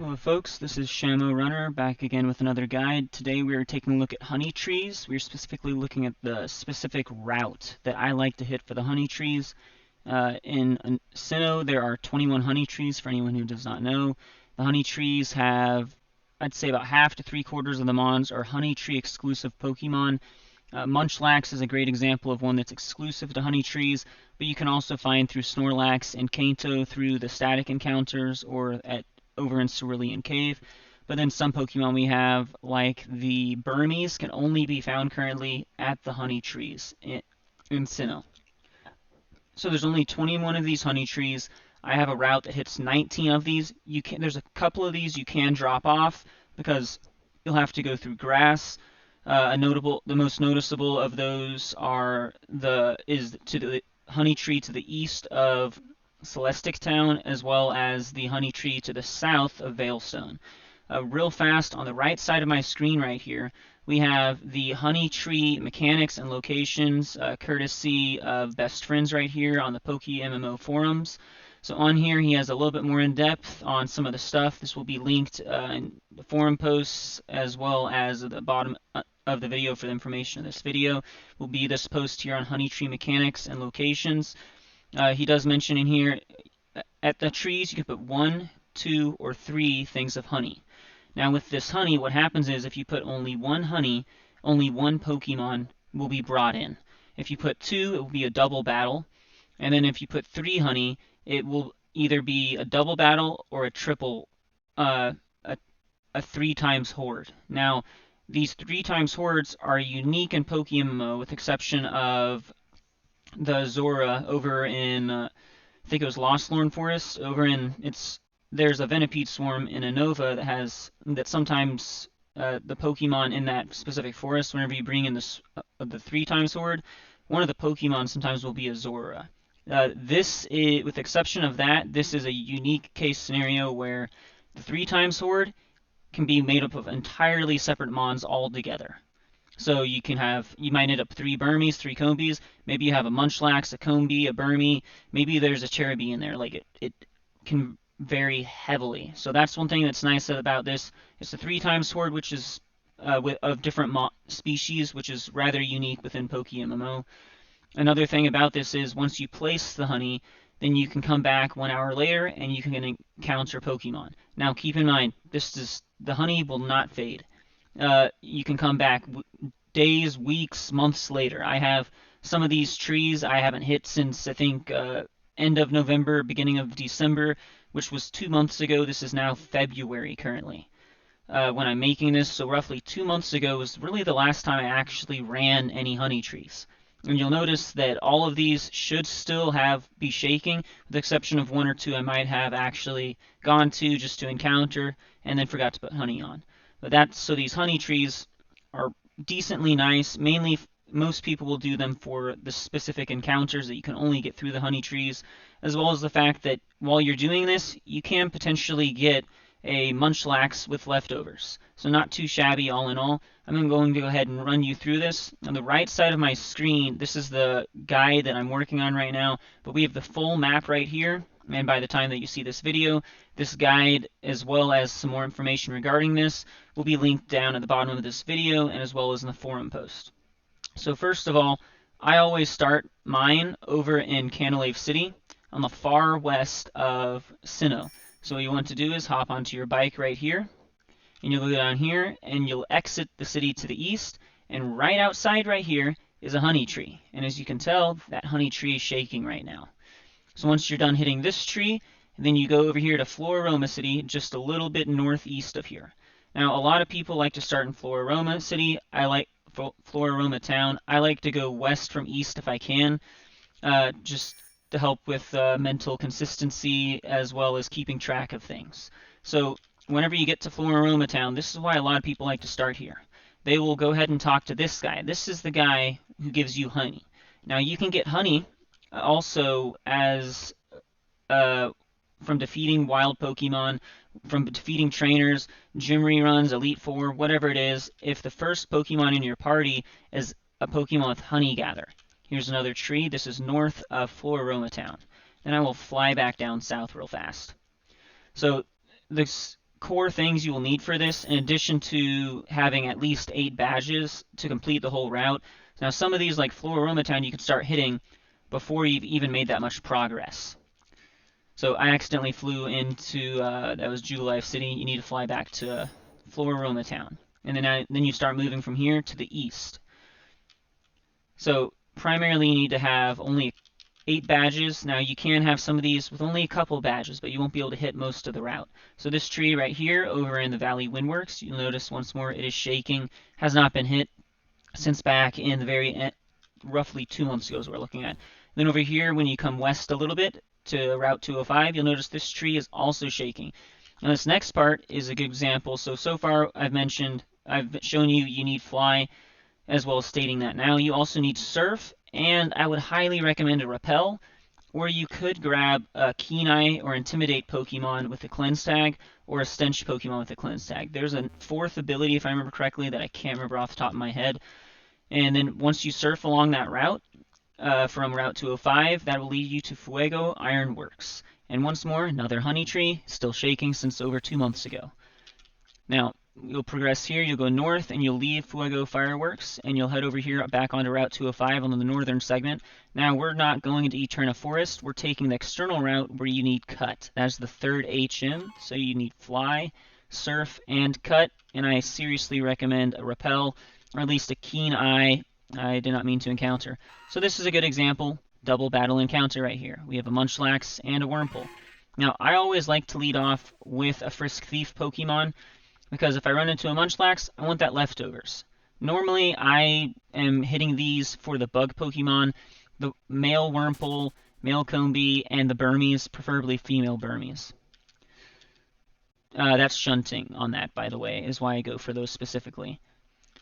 Hello folks, this is Shamo Runner back again with another guide. Today we are taking a look at honey trees. We're specifically looking at the specific route that I like to hit for the honey trees. In Sinnoh there are 21 honey trees for anyone who does not know. The honey trees have, I'd say about half to 3/4 of the mons are honey tree exclusive Pokemon. Munchlax is a great example of one that's exclusive to honey trees, but you can also find through Snorlax and Kanto through the static encounters or over in Cerulean Cave. But then some Pokemon we have, like the Burmese, can only be found currently at the honey trees in Sinnoh. So there's only 21 of these honey trees. I have a route that hits 19 of these. There's a couple of these you can drop off because you'll have to go through grass. The most noticeable of those is to the honey tree to the east of Celestic Town, as well as the honey tree to the south of Veilstone. Real fast, on the right side of my screen right here, we have the honey tree mechanics and locations, courtesy of Best Friends right here on the PokeMMO forums. So on here, he has a little bit more in depth on some of the stuff. This will be linked in the forum posts, as well as at the bottom of the video for the information of this video will be this post here on honey tree mechanics and locations. He does mention in here, at the trees you can put 1, 2, or 3 things of honey. Now with this honey, what happens is if you put only 1 honey, only 1 Pokemon will be brought in. If you put 2, it will be a double battle. And then if you put 3 honey, it will either be a double battle or a triple, a 3 times horde. Now, these 3 times hordes are unique in PokeMMO with exception of the Zora over in, I think it was Lostlorn Forest. There's a Venipede swarm in Unova that sometimes the Pokemon in that specific forest, whenever you bring in the 3 times horde, one of the Pokemon sometimes will be a Zora. With exception of that, this is a unique case scenario where the 3 times horde can be made up of entirely separate mons altogether. So you might end up 3 Burmese, 3 Combees, maybe you have a Munchlax, a Combee, a Burmese, maybe there's a Cherubi in there. Like it can vary heavily. So that's one thing that's nice about this. It's the 3 times horde, which is of different species, which is rather unique within PokeMMO. Another thing about this is once you place the honey, then you can come back 1 hour later and you can encounter Pokemon. Now keep in mind, the honey will not fade. You can come back days, weeks, months later. I have some of these trees I haven't hit since I think end of November, beginning of December, which was 2 months ago. This is now February currently when I'm making this. So roughly 2 months ago was really the last time I actually ran any honey trees. And you'll notice that all of these should still be shaking, with the exception of 1 or 2 I might have actually gone to just to encounter and then forgot to put honey on. So these honey trees are decently nice. Mainly, most people will do them for the specific encounters that you can only get through the honey trees, as well as the fact that while you're doing this, you can potentially get a Munchlax with leftovers. So not too shabby all in all. I'm going to go ahead and run you through this. On the right side of my screen, this is the guide that I'm working on right now, but we have the full map right here. And by the time that you see this video, this guide, as well as some more information regarding this, will be linked down at the bottom of this video and as well as in the forum post. So first of all, I always start mine over in Canalave City on the far west of Sinnoh. So what you want to do is hop onto your bike right here, and you'll go down here, and you'll exit the city to the east, and right outside right here is a honey tree. And as you can tell, that honey tree is shaking right now. So once you're done hitting this tree, then you go over here to Floaroma City, just a little bit northeast of here. Now, a lot of people like to start in Floaroma City. I like Floaroma Town. I like to go west from east if I can, just to help with mental consistency as well as keeping track of things. So whenever you get to Floaroma Town, this is why a lot of people like to start here. They will go ahead and talk to this guy. This is the guy who gives you honey. Now you can get honey also as from defeating wild Pokemon, from defeating trainers, gym reruns, Elite Four, whatever it is, if the first Pokemon in your party is a Pokemon with honey gather. Here's another tree. This is north of Floaroma Town. Then I will fly back down south real fast. So this core things you will need for this, in addition to having at least 8 badges to complete the whole route. Now, some of these, like Fuego Town, you can start hitting before you've even made that much progress. So I accidentally flew into, that was Jubilife City. You need to fly back to Fuego Town. And then you start moving from here to the east. So primarily you need to have only 8 badges. Now you can have some of these with only a couple badges, but you won't be able to hit most of the route. So this tree right here over in the Valley Windworks, you'll notice once more it is shaking, has not been hit since back in the very end, roughly 2 months ago is what we're looking at. Then over here, when you come west a little bit to Route 205, you'll notice this tree is also shaking. Now this next part is a good example. So far I've shown you need fly, as well as stating that. Now you also need surf, and I would highly recommend a repel, or you could grab a Keen Eye or Intimidate Pokemon with a cleanse tag, or a Stench Pokemon with a cleanse tag. There's a 4th ability, if I remember correctly, that I can't remember off the top of my head. And then once you surf along that route, from Route 205, that will lead you to Fuego Ironworks. And once more, another honey tree, still shaking since over 2 months ago. Now, you'll progress here, you'll go north, and you'll leave Fuego Fireworks, and you'll head over here back onto Route 205 on the northern segment. Now, we're not going into Eterna Forest, we're taking the external route where you need cut. That's the 3rd HM, so you need fly, surf, and cut, and I seriously recommend a repel, or at least a Keen Eye. I did not mean to encounter. So this is a good example, double battle encounter right here. We have a Munchlax and a Wurmple. Now, I always like to lead off with a Frisk Thief Pokemon, because if I run into a Munchlax, I want that leftovers. Normally, I am hitting these for the bug Pokemon, the male Wurmple, male Combee, and the Burmese, preferably female Burmese. That's shunting on that, by the way, is why I go for those specifically.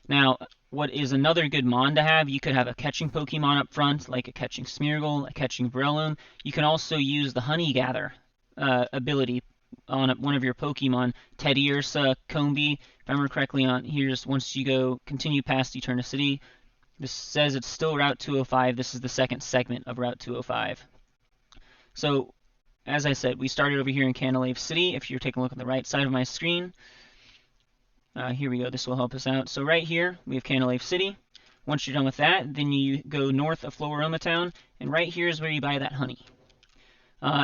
Now, what is another good mon to have, you could have a catching Pokemon up front, like a catching Smeargle, a catching Breloom. You can also use the Honey Gather ability on one of your Pokemon, Teddiursa, Combee. If I remember correctly, on here's once you continue past Eterna City. This says it's still Route 205. This is the 2nd segment of Route 205. So, as I said, we started over here in Canalave City. If you're taking a look at the right side of my screen, here we go. This will help us out. So right here, we have Canalave City. Once you're done with that, then you go north of Fuego Town, and right here is where you buy that honey.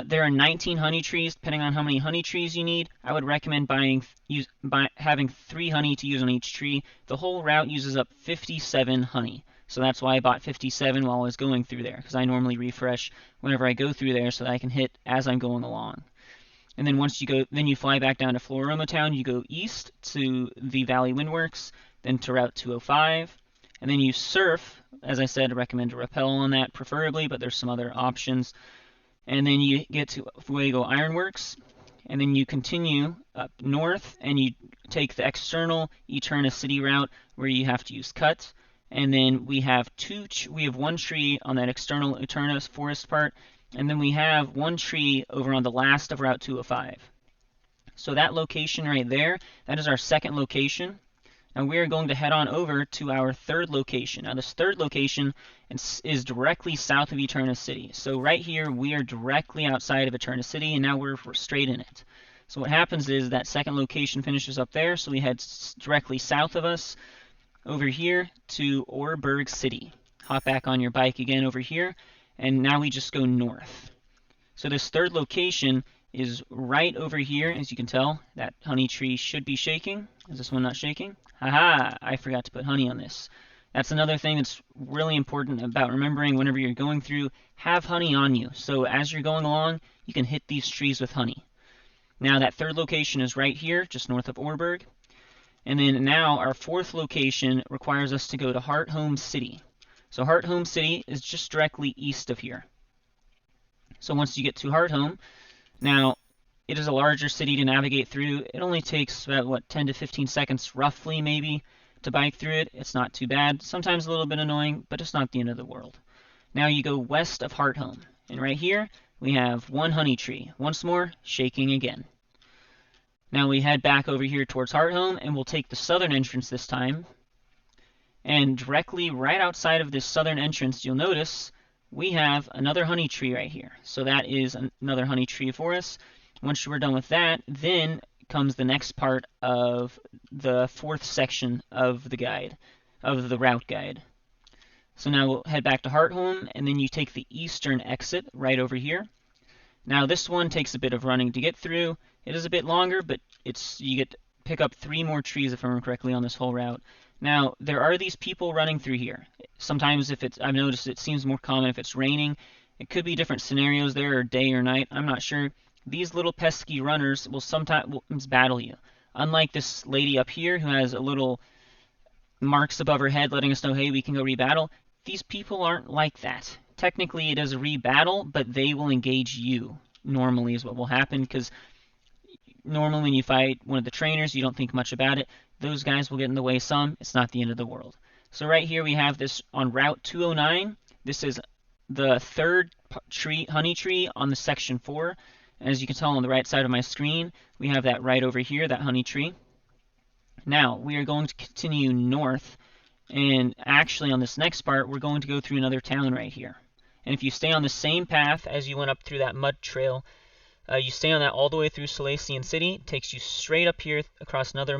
There are 19 honey trees. Depending on how many honey trees you need, I would recommend having 3 honey to use on each tree. The whole route uses up 57 honey. So that's why I bought 57 while I was going through there, because I normally refresh whenever I go through there so that I can hit as I'm going along. And then once you go, then you fly back down to Fuego Town, you go east to the Valley Windworks, then to Route 205, and then you surf. As I said, I recommend a repel on that preferably, but there's some other options. And then you get to Fuego Ironworks, and then you continue up north, and you take the external Eterna City route where you have to use cut. And then we have 1 tree on that external Eterna Forest part, and then we have 1 tree over on the last of Route 205. So that location right there, that is our 2nd location. Now we are going to head on over to our 3rd location. Now this 3rd location is directly south of Eterna City. So right here, we are directly outside of Eterna City, and now we're straight in it. So what happens is that 2nd location finishes up there, so we head directly south of us over here to Oreburgh City. Hop back on your bike again over here, and now we just go north. So this 3rd location is right over here. As you can tell, that honey tree should be shaking. Is this one not shaking? Haha, I forgot to put honey on this. That's another thing that's really important about remembering whenever you're going through, have honey on you. So as you're going along, you can hit these trees with honey. Now that 3rd location is right here, just north of Oreburgh. And then now our 4th location requires us to go to Hearthome City. So Hearthome City is just directly east of here. So once you get to Hearthome, now it is a larger city to navigate through. It only takes about, 10 to 15 seconds roughly maybe to bike through it. It's not too bad. Sometimes a little bit annoying, but it's not the end of the world. Now you go west of Hearthome, and right here we have 1 honey tree. Once more, shaking again. Now we head back over here towards Hearthome, and we'll take the southern entrance this time. And directly right outside of this southern entrance, you'll notice we have another honey tree right here. So that is another honey tree for us. Once we're done with that, then comes the next part of the 4th section of the guide, of the route guide. So now we'll head back to Hearthome, and then you take the eastern exit right over here. Now this one takes a bit of running to get through. It is a bit longer, but you get to pick up 3 more trees if I remember correctly on this whole route. Now there are these people running through here. Sometimes I've noticed it seems more common if it's raining. It could be different scenarios there, or day or night, I'm not sure. These little pesky runners will sometimes battle you. Unlike this lady up here who has a little marks above her head letting us know, hey, we can go rebattle. These people aren't like that. Technically it is a rebattle, but they will engage you. Normally is what will happen, because normally when you fight one of the trainers, you don't think much about it. Those guys will get in the way some. It's not the end of the world. So right here we have this on Route 209. This is the 3rd honey tree on the Section 4. As you can tell on the right side of my screen, we have that right over here, that honey tree. Now, we are going to continue north, and actually on this next part, we're going to go through another town right here. And if you stay on the same path as you went up through that mud trail, you stay on that all the way through Celestic City, it takes you straight up here across another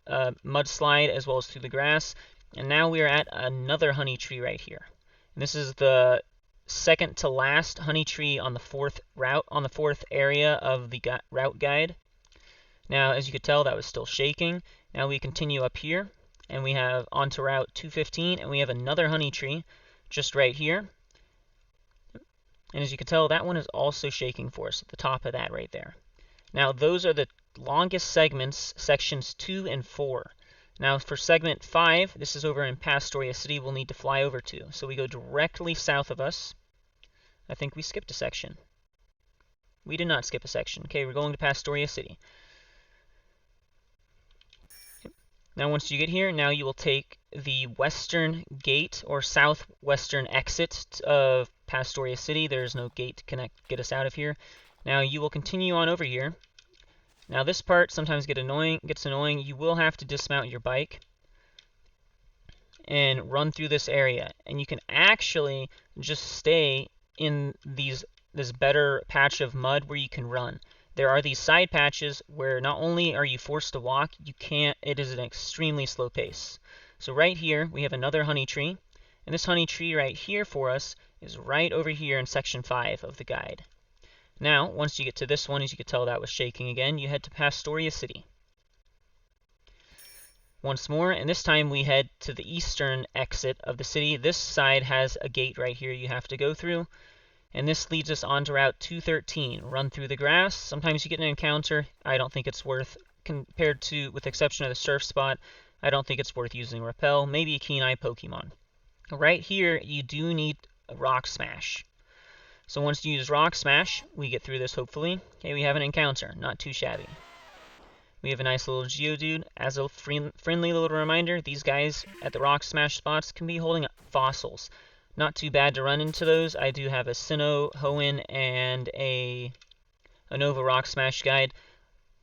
mudslide as well as through the grass. And now we are at another honey tree right here. And this is the second to last honey tree on the 4th route, on the 4th area of the route guide. Now, as you could tell, that was still shaking. Now we continue up here, and we have onto Route 215, and we have another honey tree just right here. And as you can tell, that one is also shaking for us at the top of that right there. Now, those are the longest segments, sections 2 and 4. Now, for segment 5, this is over in Pastoria City, we'll need to fly over to. So we go directly south of us. I think we skipped a section. We did not skip a section. Okay, we're going to Pastoria City. Now, once you get here, now you will take the western gate or southwestern exit of Pastoria City. There's no gate to get us out of here. Now, you will continue on over here. Now, this part sometimes gets annoying. You will have to dismount your bike and run through this area. And you can actually just stay in this better patch of mud where you can run. There are these side patches where not only are you forced to walk, it is an extremely slow pace. So right here, we have another honey tree. And this honey tree right here for us is right over here in section 5 of the guide. Now, once you get to this one, as you could tell that was shaking again, you head to Pastoria City. Once more, and this time we head to the eastern exit of the city. This side has a gate right here you have to go through. And this leads us on to Route 213. Run through the grass. Sometimes you get an encounter. I don't think it's worth, compared to, with the exception of the surf spot, I don't think it's worth using Repel. Maybe a Keen Eye Pokemon. Right here, you do need a Rock Smash. So once you use Rock Smash, we get through this hopefully. Okay, we have an encounter. Not too shabby. We have a nice little Geodude. As a friendly little reminder, these guys at the Rock Smash spots can be holding fossils. Not too bad to run into those. I do have a Sinnoh, Hoenn, and a Nova Rock Smash guide.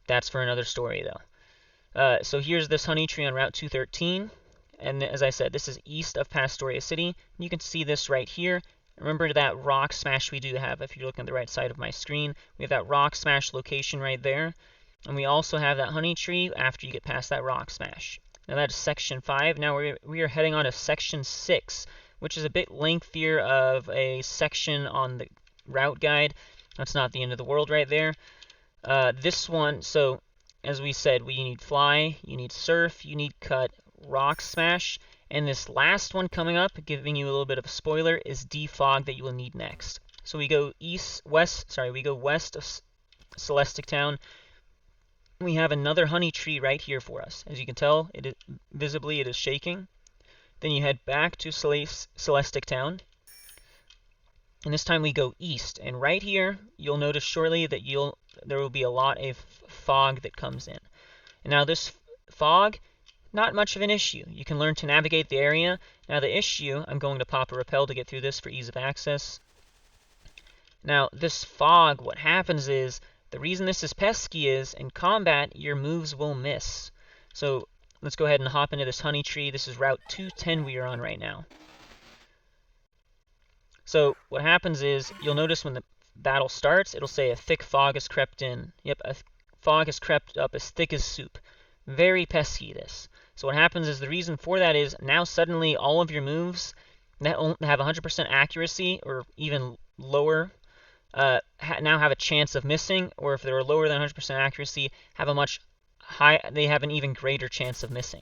That's for another story, though. So here's this honey tree on Route 213. And as I said, this is east of Pastoria City. You can see this right here. Remember that Rock Smash we do have. If you're looking at the right side of my screen, we have that Rock Smash location right there. And we also have that honey tree after you get past that Rock Smash. Now that is Section 5. Now we are heading on to Section 6. Which is a bit lengthier of a section on the route guide. That's not the end of the world right there. This one, so as we said, you need Fly, you need Surf, you need Cut, Rock Smash, and this last one coming up, giving you a little bit of a spoiler, is Defog that you will need next. So we go west of Celestic Town. We have another honey tree right here for us. As you can tell, visibly it is shaking. Then you head back to Celestic Town. And this time we go east. And right here, you'll notice shortly that there will be a lot of fog that comes in. And now this fog, not much of an issue. You can learn to navigate the area. Now the issue, I'm going to pop a Repel to get through this for ease of access. Now this fog, what happens is, the reason this is pesky is, in combat, your moves will miss. So let's go ahead and hop into this honey tree. This is Route 210 we are on right now. So what happens is, you'll notice when the battle starts, it'll say a thick fog has crept in. Yep, a fog has crept up as thick as soup. Very pesky, this. So what happens is the reason for that is now suddenly all of your moves that have 100% accuracy or even lower now have a chance of missing, or if they're lower than 100% accuracy, have a much they have an even greater chance of missing.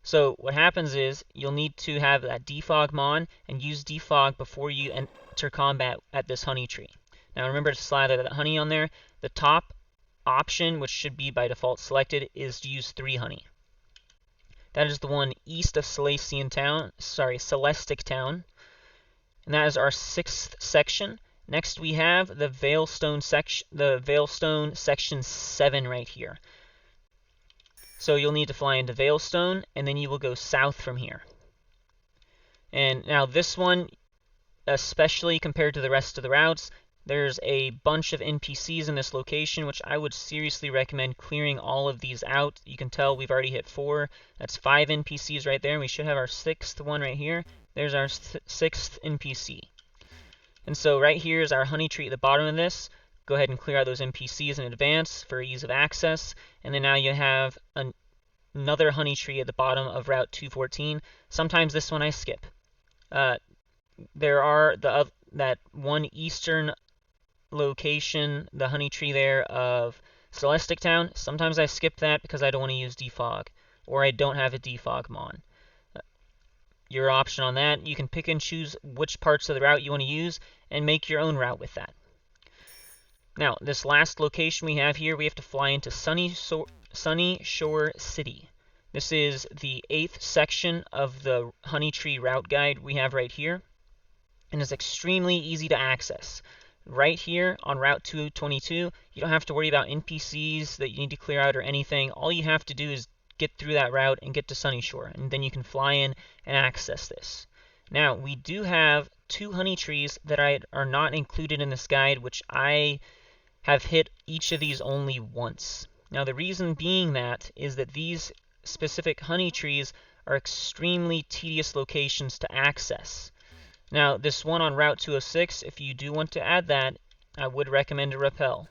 So what happens is you'll need to have that defog mon and use defog before you enter combat at this honey tree. Now remember to slather that honey on there. The top option, which should be by default selected, is to use 3 honey. That is the one east of Celestic Town, and that is our 6th section. Next we have the Veilstone section 7 right here. So you'll need to fly into Veilstone, and then you will go south from here. And now this one, especially compared to the rest of the routes, there's a bunch of NPCs in this location, which I would seriously recommend clearing all of these out. You can tell we've already hit 4. That's 5 NPCs right there, and we should have our 6th one right here. There's our 6th NPC. And so right here is our honey tree at the bottom of this. Go ahead and clear out those NPCs in advance for ease of access. And then now you have another honey tree at the bottom of Route 214. Sometimes this one I skip. There are that one eastern location, the honey tree there of Celestic Town. Sometimes I skip that because I don't want to use defog, or I don't have a defog mon. Your option on that. You can pick and choose which parts of the route you want to use and make your own route with that. Now, this last location we have here, we have to fly into Sunyshore City. This is the 8th section of the honey tree route guide we have right here, and it's extremely easy to access. Right here on Route 222, you don't have to worry about NPCs that you need to clear out or anything. All you have to do is get through that route and get to Sunyshore, and then you can fly in and access this. Now, we do have 2 honey trees that are not included in this guide, which I have hit each of these only once. Now, the reason being that is that these specific honey trees are extremely tedious locations to access. Now, this one on Route 206, if you do want to add that, I would recommend a rappel.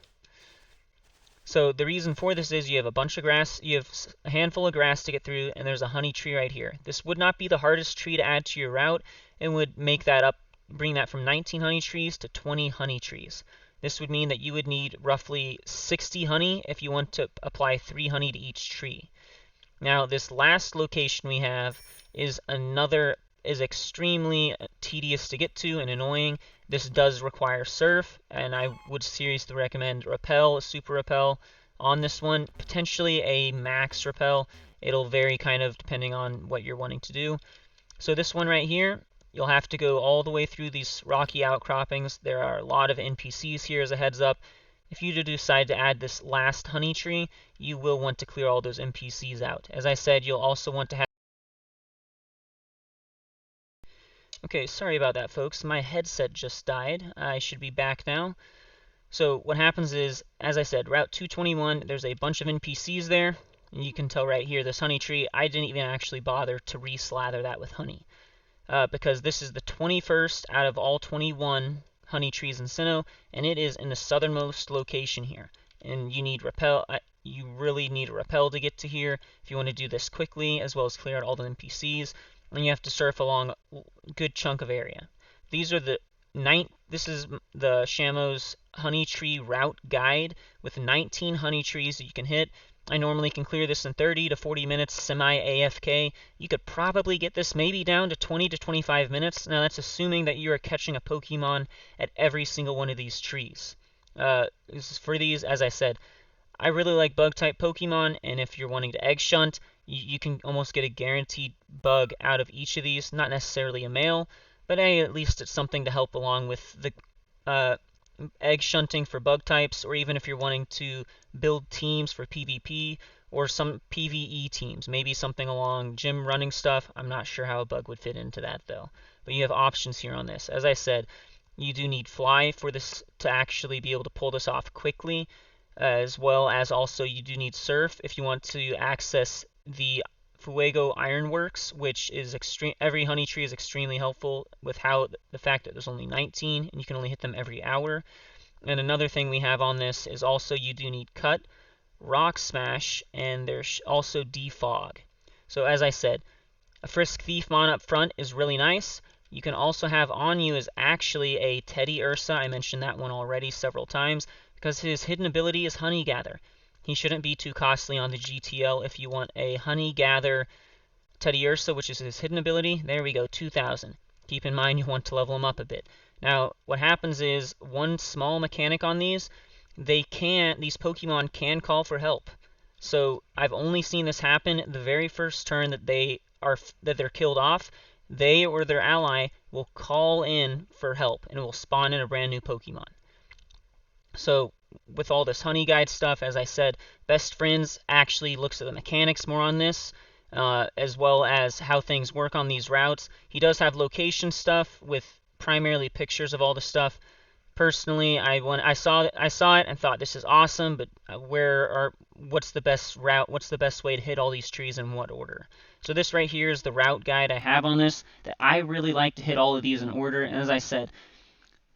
So the reason for this is you have a bunch of grass, you have a handful of grass to get through, and there's a honey tree right here. This would not be the hardest tree to add to your route, and would make that up, bring that from 19 honey trees to 20 honey trees. This would mean that you would need roughly 60 honey if you want to apply 3 honey to each tree. Now, this last location we have is extremely tedious to get to and annoying. This does require surf, and I would seriously recommend rappel, a super rappel on this one, potentially a max rappel. It'll vary kind of depending on what you're wanting to do. So this one right here, you'll have to go all the way through these rocky outcroppings. There are a lot of NPCs here as a heads up. If you do decide to add this last honey tree, you will want to clear all those NPCs out. As I said, you'll also want to have... Okay, sorry about that, folks. My headset just died. I should be back now. So what happens is, as I said, Route 221, there's a bunch of NPCs there. And you can tell right here, this honey tree, I didn't even actually bother to re-slather that with honey. Because this is the 21st out of all 21 honey trees in Sinnoh, and it is in the southernmost location here. And you need rappel. You really need a rappel to get to here if you want to do this quickly, as well as clear out all the NPCs. And you have to surf along a good chunk of area. This is the Shamo's honey tree route guide with 19 honey trees that you can hit. I normally can clear this in 30 to 40 minutes semi-AFK. You could probably get this maybe down to 20 to 25 minutes. Now that's assuming that you are catching a Pokemon at every single one of these trees. For these, as I said, I really like bug-type Pokemon, and if you're wanting to egg shunt, you can almost get a guaranteed bug out of each of these. Not necessarily a male, but at least it's something to help along with the egg shunting for bug types, or even if you're wanting to build teams for PvP or some PvE teams, maybe something along gym running stuff. I'm not sure how a bug would fit into that though, but you have options here on this. As I said, you do need fly for this to actually be able to pull this off quickly, as well as also you do need surf if you want to access the Fuego Ironworks, which is every honey tree is extremely helpful with the fact that there's only 19 and you can only hit them every hour. And another thing we have on this is also you do need cut Rock Smash, and there's also Defog. So as I said, a Frisk Thief mon up front is really nice. You can also have on you is actually a Teddy Ursa. I mentioned that one already several times because his hidden ability is Honey Gather. He shouldn't be too costly on the GTL if you want a Honey Gather Teddy Ursa, which is his hidden ability. There we go, 2,000. Keep in mind you want to level him up a bit. Now, what happens is one small mechanic on these Pokemon can call for help. So I've only seen this happen the very first turn that they're killed off. They or their ally will call in for help and it will spawn in a brand new Pokemon. So with all this Honey Guide stuff, as I said, Best Friends actually looks at the mechanics more on this, as well as how things work on these routes. He does have location stuff with primarily pictures of all the stuff. Personally, I saw it and thought this is awesome, but what's the best route? What's the best way to hit all these trees in what order? So this right here is the route guide I have on this. That I really like to hit all of these in order. And as I said,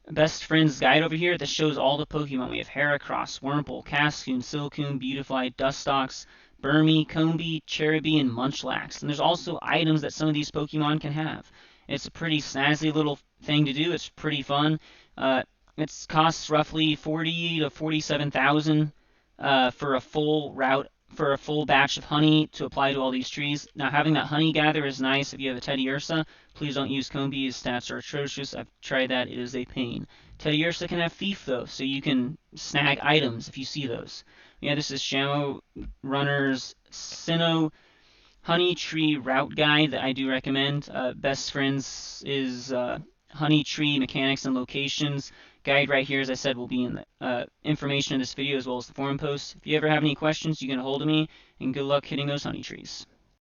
Best Friends guide over here that shows all the Pokemon. We have Heracross, Wurmple, Cascoon, Silcoon, Beautifly, Dustox, Burmy, Combee, Cherubi, and Munchlax. And there's also items that some of these Pokemon can have. It's a pretty snazzy little thing to do. It's pretty fun. It costs roughly 40 to 47,000 for a full route, for a full batch of honey to apply to all these trees. Now, having that Honey Gather is nice if you have a Teddy Ursa. Please don't use Combee. His stats are atrocious. I've tried that. It is a pain. Teddy Ursa can have Thief, though, so you can snag items if you see those. Yeah, this is Shamo Runner's Sinnoh Honey Tree Route Guide that I do recommend. Best Friends is Honey Tree Mechanics and Locations. Guide right here, as I said, will be in the information in this video as well as the forum post. If you ever have any questions, you can get a hold of me, and good luck hitting those honey trees.